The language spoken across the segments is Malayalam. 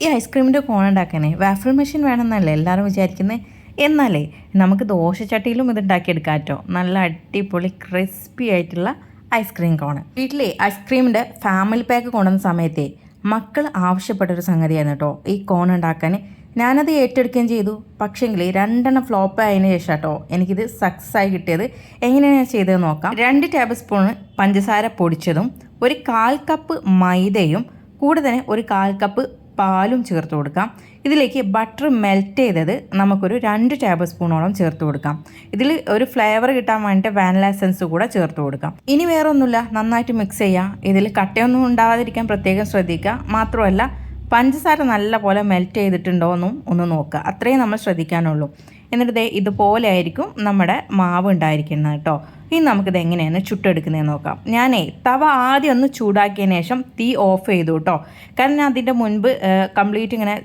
ഈ ഐസ്ക്രീമിൻ്റെ കോൺ ഉണ്ടാക്കാനേ വാഫിൾ മെഷീൻ വേണമെന്നല്ലേ എല്ലാവരും വിചാരിക്കുന്നത്. എന്നാലേ നമുക്ക് ദോശച്ചട്ടിയിലും ഇത് ഉണ്ടാക്കിയെടുക്കാം കേട്ടോ. നല്ല അടിപൊളി ക്രിസ്പി ആയിട്ടുള്ള ഐസ്ക്രീം കോണ്. വീട്ടിലെ ഐസ്ക്രീമിൻ്റെ ഫാമിലി പാക്ക് കൊണ്ടുവന്ന സമയത്തെ മക്കൾ ആവശ്യപ്പെട്ടൊരു സംഗതിയായിരുന്നു കേട്ടോ ഈ കോൺ ഉണ്ടാക്കാൻ. ഞാനത് ഏറ്റെടുക്കുകയും ചെയ്തു. പക്ഷേങ്കിൽ 2 ഫ്ലോപ്പ് ആയതിനു ശേഷം കേട്ടോ എനിക്കിത് സക്സസ് ആയി കിട്ടിയത്. എങ്ങനെയാണ് ഞാൻ ചെയ്തത് നോക്കാം. 2 ടേബിൾ സ്പൂൺ പഞ്ചസാര പൊടിച്ചതും 1/4 കപ്പ് മൈദയും കൂടെ തന്നെ 1/4 കപ്പ് പാലും ചേർത്ത് കൊടുക്കാം. ഇതിലേക്ക് ബട്ടർ മെൽറ്റ് ചെയ്തത് നമുക്കൊരു 2 ടേബിൾ സ്പൂണോളം ചേർത്ത് കൊടുക്കാം. ഇതിൽ ഒരു ഫ്ലേവർ കിട്ടാൻ വേണ്ടിയിട്ട് വാനില എസൻസ് കൂടെ ചേർത്ത് കൊടുക്കാം. ഇനി വേറെ ഒന്നുമില്ല, നന്നായിട്ട് മിക്സ് ചെയ്യാം. ഇതിൽ കട്ടയൊന്നും ഉണ്ടാവാതിരിക്കാൻ പ്രത്യേകം ശ്രദ്ധിക്കുക. മാത്രമല്ല പഞ്ചസാര നല്ല പോലെ മെൽറ്റ് ചെയ്തിട്ടുണ്ടോ എന്നും ഒന്ന് നോക്കുക. അത്രയും നമ്മൾ ശ്രദ്ധിക്കാനുള്ളൂ. എന്നിട്ട് ഇതുപോലെ ആയിരിക്കും നമ്മുടെ മാവ് ഉണ്ടായിരിക്കുന്നത് കേട്ടോ. ഇനി നമുക്കിത് എങ്ങനെയാണ് ചുട്ടെടുക്കുന്നതെന്ന് നോക്കാം. ഞാനേ തവ ആദ്യം ഒന്ന് ചൂടാക്കിയതിന് ശേഷം തീ ഓഫ് ചെയ്തു കേട്ടോ. കാരണം ഞാൻ അതിൻ്റെ മുൻപ് കംപ്ലീറ്റ് ഇങ്ങനെ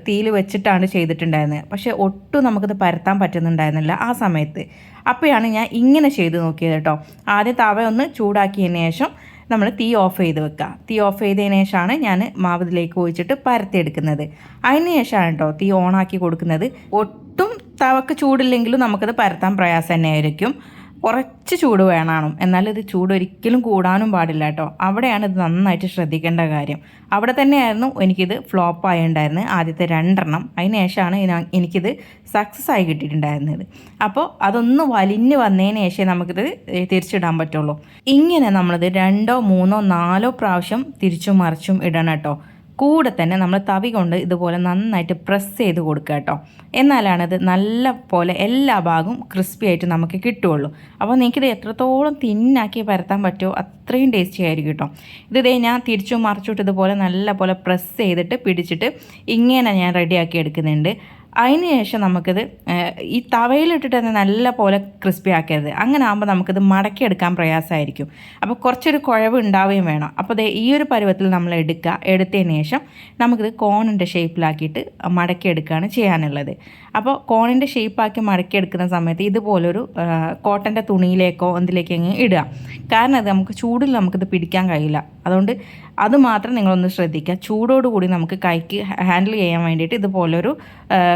തീയിൽ വെച്ചിട്ടാണ് ചെയ്തിട്ടുണ്ടായിരുന്നത്. പക്ഷേ ഒട്ടും നമുക്കിത് പരത്താൻ പറ്റുന്നുണ്ടായിരുന്നില്ല ആ സമയത്ത്. അപ്പോഴാണ് ഞാൻ ഇങ്ങനെ ചെയ്ത് നോക്കിയത് കേട്ടോ. ആദ്യം തവ ഒന്ന് ചൂടാക്കിയതിന് ശേഷം നമ്മൾ തീ ഓഫ് ചെയ്ത് വെക്കുക. തീ ഓഫ് ചെയ്തതിന് ശേഷമാണ് ഞാൻ മാവ് ഇതിലേക്ക് ഒഴിച്ചിട്ട് പരത്തിയെടുക്കുന്നത്. അതിന് ശേഷമാണ് കേട്ടോ തീ ഓണാക്കി കൊടുക്കുന്നത്. ഒട്ടും തവക്ക് ചൂടില്ലെങ്കിലും നമുക്കത് പരത്താൻ പ്രയാസം തന്നെയായിരിക്കും. കുറച്ച് ചൂട് വേണം. എന്നാൽ ഇത് ചൂട് ഒരിക്കലും കൂടാനും പാടില്ല കേട്ടോ. അവിടെയാണ് ഇത് നന്നായിട്ട് ശ്രദ്ധിക്കേണ്ട കാര്യം. അവിടെ തന്നെയായിരുന്നു എനിക്കിത് ഫ്ലോപ്പായി ഉണ്ടായിരുന്നത് ആദ്യത്തെ 2 അതിന് ശേഷമാണ് എനിക്കിത് സക്സസ് ആയി കിട്ടിയിട്ടുണ്ടായിരുന്നത്. അപ്പോൾ അതൊന്ന് വലിഞ്ഞ് വന്നതിന് ശേഷം നമുക്കിത് തിരിച്ചിടാൻ പറ്റുള്ളൂ. ഇങ്ങനെ നമ്മളിത് 2, 3, 4 പ്രാവശ്യം തിരിച്ചും മറിച്ചും ഇടണം കേട്ടോ. കൂടെ തന്നെ നമ്മൾ തവി കൊണ്ട് ഇതുപോലെ നന്നായിട്ട് പ്രസ് ചെയ്ത് കൊടുക്കുക കേട്ടോ. എന്നാലാണിത് നല്ല പോലെ എല്ലാ ഭാഗവും ക്രിസ്പി ആയിട്ട് നമുക്ക് കിട്ടുകയുള്ളൂ. അപ്പോൾ നിങ്ങൾക്കിത് എത്രത്തോളം തിന്നാക്കി പരത്താൻ പറ്റുമോ അത്രയും ടേസ്റ്റി ആയിരിക്കും കേട്ടോ. ഞാൻ തിരിച്ചും മറിച്ചിട്ട് ഇതുപോലെ നല്ല പോലെ പ്രസ് ചെയ്തിട്ട് പിടിച്ചിട്ട് ഇങ്ങനെ ഞാൻ റെഡിയാക്കി എടുക്കുന്നുണ്ട്. അതിന് ശേഷം നമുക്കിത് ഈ തവയിലിട്ടിട്ട് തന്നെ നല്ല പോലെ ക്രിസ്പി ആക്കരുത്. അങ്ങനെ ആകുമ്പോൾ നമുക്കിത് മടക്കിയെടുക്കാൻ പ്രയാസമായിരിക്കും. അപ്പോൾ കുറച്ചൊരു കുഴവ് ഉണ്ടാവുകയും വേണം. അപ്പോൾ ഈ ഒരു പരുവത്തിൽ നമ്മൾ എടുത്തതിന് ശേഷം നമുക്കിത് കോണിൻ്റെ ഷേപ്പിലാക്കിയിട്ട് മടക്കിയെടുക്കുകയാണ് ചെയ്യാനുള്ളത്. അപ്പോൾ കോണിൻ്റെ ഷേപ്പാക്കി മടക്കിയെടുക്കുന്ന സമയത്ത് ഇതുപോലൊരു കോട്ടൻ്റെ തുണിയിലേക്കോ എന്തിലേക്കെങ്കിലും ഇടുക. കാരണം അത് നമുക്ക് ചൂടിൽ നമുക്കിത് പിടിക്കാൻ കഴിയില്ല. അതുകൊണ്ട് അത് മാത്രം നിങ്ങളൊന്ന് ശ്രദ്ധിക്കുക. ചൂടോടുകൂടി നമുക്ക് കൈക്ക് ഹാൻഡിൽ ചെയ്യാൻ വേണ്ടിയിട്ട് ഇതുപോലൊരു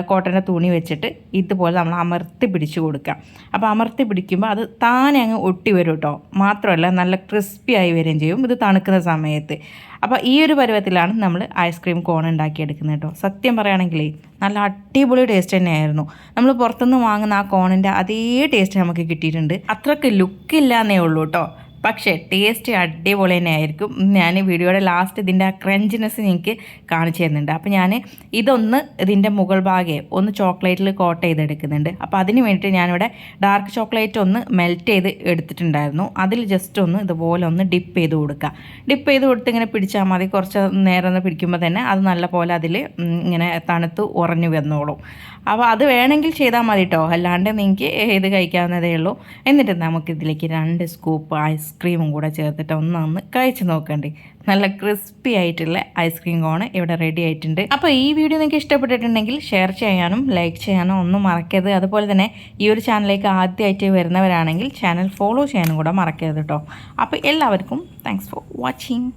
കോട്ടൻ്റെ തുണി വെച്ചിട്ട് ഇതുപോലെ നമ്മൾ അമർത്തി പിടിച്ചു കൊടുക്കുക. അപ്പോൾ അമർത്തി പിടിക്കുമ്പോൾ അത് താനെ അങ്ങ് ഒട്ടി വരും കേട്ടോ. മാത്രമല്ല നല്ല ക്രിസ്പി ആയി വരികയും ചെയ്യും ഇത് തണുക്കുന്ന സമയത്ത്. അപ്പോൾ ഈ ഒരു പരുവത്തിലാണ് നമ്മൾ ഐസ്ക്രീം കോൺ ഉണ്ടാക്കിയെടുക്കുന്നത് കേട്ടോ. സത്യം പറയുകയാണെങ്കിലേ നല്ല അടിപൊളി ടേസ്റ്റ് തന്നെയായിരുന്നു. നമ്മൾ പുറത്തുനിന്ന് വാങ്ങുന്ന ആ കോണിൻ്റെ അതേ ടേസ്റ്റ് നമുക്ക് കിട്ടിയിട്ടുണ്ട്. അത്രയ്ക്ക് ലുക്കില്ല എന്നേ ഉള്ളൂ കേട്ടോ. പക്ഷേ ടേസ്റ്റ് അടിപൊളി തന്നെ ആയിരിക്കും. ഞാൻ വീഡിയോയുടെ ലാസ്റ്റ് ഇതിൻ്റെ ആ ക്രഞ്ചിനെസ് എനിക്ക് കാണിച്ചു തരുന്നുണ്ട്. അപ്പോൾ ഞാൻ ഇതിൻ്റെ മുകൾ ഭാഗം ഒന്ന് ചോക്ലേറ്റിൽ കോട്ട് ചെയ്തെടുക്കുന്നുണ്ട്. അപ്പോൾ അതിന് വേണ്ടിയിട്ട് ഞാനിവിടെ ഡാർക്ക് ചോക്ലേറ്റ് ഒന്ന് മെൽറ്റ് ചെയ്ത് എടുത്തിട്ടുണ്ടായിരുന്നു. അതിൽ ജസ്റ്റ് ഒന്ന് ഇതുപോലെ ഒന്ന് ഡിപ്പ് ചെയ്ത് കൊടുക്കുക. ഡിപ്പ് ചെയ്ത് കൊടുത്ത് ഇങ്ങനെ പിടിച്ചാൽ മതി. കുറച്ച് നേരം ഒന്ന് പിടിക്കുമ്പോൾ തന്നെ അത് നല്ല പോലെ അതിൽ ഇങ്ങനെ തണുത്ത് ഉറഞ്ഞു വന്നോളും. അപ്പോൾ അത് വേണമെങ്കിൽ ചെയ്താൽ മതി കേട്ടോ. അല്ലാണ്ട് നിങ്ങൾക്ക് ഇത് കഴിക്കാവുന്നതേ ഉള്ളൂ. എന്നിട്ട് നമുക്കിതിലേക്ക് 2 സ്കൂപ്പ് ഐസ്ക്രീമും കൂടെ ചേർത്തിട്ട് ഒന്ന് കഴിച്ച് നോക്കണ്ടേ. നല്ല ക്രിസ്പി ആയിട്ടുള്ള ഐസ്ക്രീം കോണ് ഇവിടെ റെഡി ആയിട്ടുണ്ട്. അപ്പോൾ ഈ വീഡിയോ നിങ്ങൾക്ക് ഇഷ്ടപ്പെട്ടിട്ടുണ്ടെങ്കിൽ ഷെയർ ചെയ്യാനും ലൈക്ക് ചെയ്യാനും ഒന്നും മറക്കരുത്. അതുപോലെ തന്നെ ഈ ഒരു ചാനലിലേക്ക് ആദ്യമായിട്ട് വരുന്നവരാണെങ്കിൽ ചാനൽ ഫോളോ ചെയ്യാനും കൂടെ മറക്കരുത് കേട്ടോ. അപ്പോൾ എല്ലാവർക്കും താങ്ക്സ് ഫോർ വാച്ചിങ്.